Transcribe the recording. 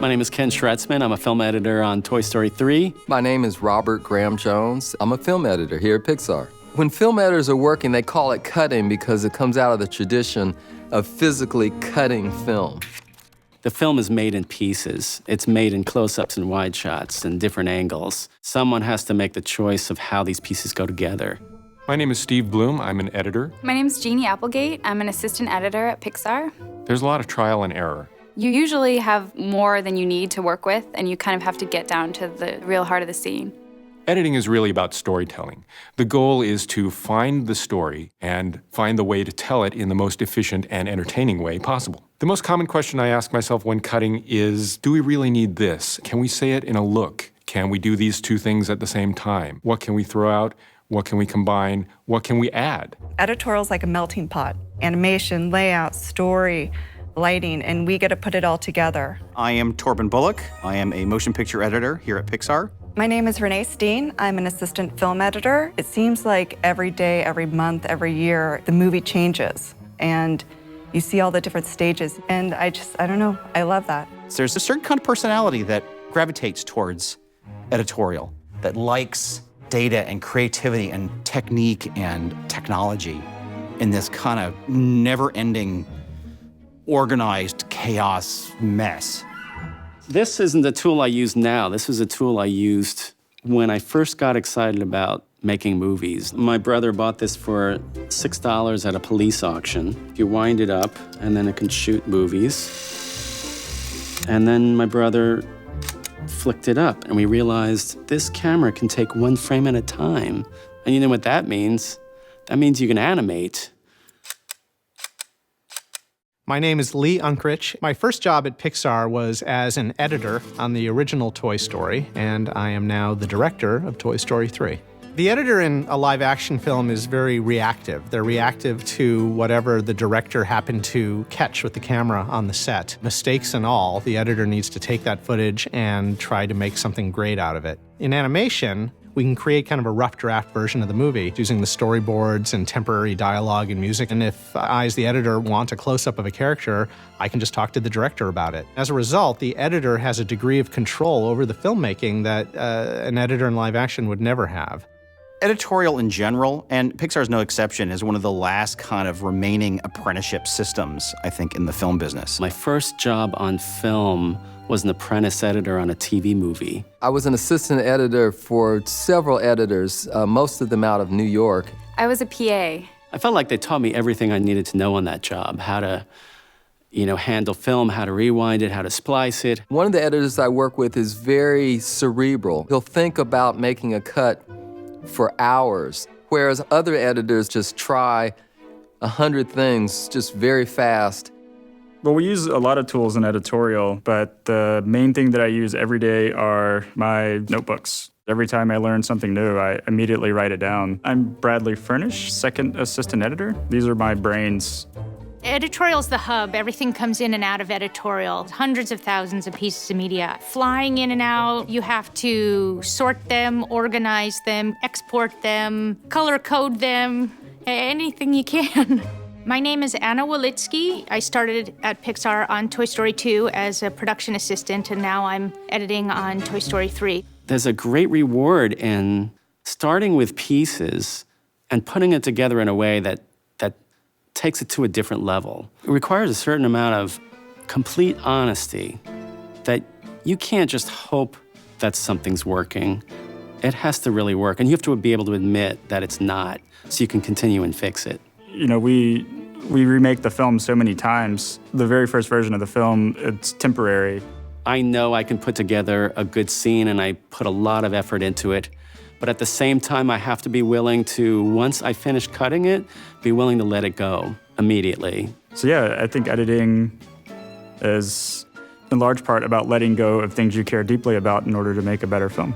My name is Ken Schretzman. I'm a film editor on Toy Story 3. My name is Robert Graham Jones. I'm a film editor here at Pixar. When film editors are working, they call it cutting because it comes out of the tradition of physically cutting film. The film is made in pieces. It's made in close-ups and wide shots and different angles. Someone has to make the choice of how these pieces go together. My name is Steve Bloom. I'm an editor. My name's Jeannie Applegate. I'm an assistant editor at Pixar. There's a lot of trial and error. You usually have more than you need to work with, and you kind of have to get down to the real heart of the scene. Editing is really about storytelling. The goal is to find the story and find the way to tell it in the most efficient and entertaining way possible. The most common question I ask myself when cutting is, do we really need this? Can we say it in a look? Can we do these two things at the same time? What can we throw out? What can we combine? What can we add? Editorial's like a melting pot. Animation, layout, story, lighting, and we get to put it all together. I am Torben Bullock. I am a motion picture editor here at Pixar. My name is Renee Steen. I'm an assistant film editor. It seems like every day, every month, every year, the movie changes, and you see all the different stages, and I don't know, I love that. So there's a certain kind of personality that gravitates towards editorial, that likes data and creativity and technique and technology in this kind of never-ending organized chaos mess. This isn't a tool I use now. This was a tool I used when I first got excited about making movies. My brother bought this for $6 at a police auction. You wind it up, and then it can shoot movies. And then my brother flicked it up, and we realized this camera can take one frame at a time. And you know what that means? That means you can animate. My name is Lee Unkrich. My first job at Pixar was as an editor on the original Toy Story, and I am now the director of Toy Story 3. The editor in a live-action film is very reactive. They're reactive to whatever the director happened to catch with the camera on the set. Mistakes and all, the editor needs to take that footage and try to make something great out of it. In animation, we can create kind of a rough draft version of the movie using the storyboards and temporary dialogue and music. And if I, as the editor, want a close-up of a character, I can just talk to the director about it. As a result, the editor has a degree of control over the filmmaking that an editor in live action would never have. Editorial in general, and Pixar is no exception, is one of the last kind of remaining apprenticeship systems, I think, in the film business. My first job on film was an apprentice editor on a TV movie. I was an assistant editor for several editors, most of them out of New York. I was a PA. I felt like they taught me everything I needed to know on that job, how to handle film, how to rewind it, how to splice it. One of the editors I work with is very cerebral. He'll think about making a cut for hours, whereas other editors just try 100 things just very fast. Well, we use a lot of tools in editorial, but the main thing that I use every day are my notebooks. Every time I learn something new, I immediately write it down. I'm Bradley Furnish, second assistant editor. These are my brains. Editorial's the hub. Everything comes in and out of editorial. Hundreds of thousands of pieces of media. Flying in and out, you have to sort them, organize them, export them, color code them, anything you can. My name is Anna Walitsky. I started at Pixar on Toy Story 2 as a production assistant, and now I'm editing on Toy Story 3. There's a great reward in starting with pieces and putting it together in a way that takes it to a different level. It requires a certain amount of complete honesty that you can't just hope that something's working. It has to really work, and you have to be able to admit that it's not, so you can continue and fix it. You know, we remake the film so many times. The very first version of the film, it's temporary. I know I can put together a good scene, and I put a lot of effort into it. But at the same time, I have to be willing to, once I finish cutting it, be willing to let it go immediately. So yeah, I think editing is in large part about letting go of things you care deeply about in order to make a better film.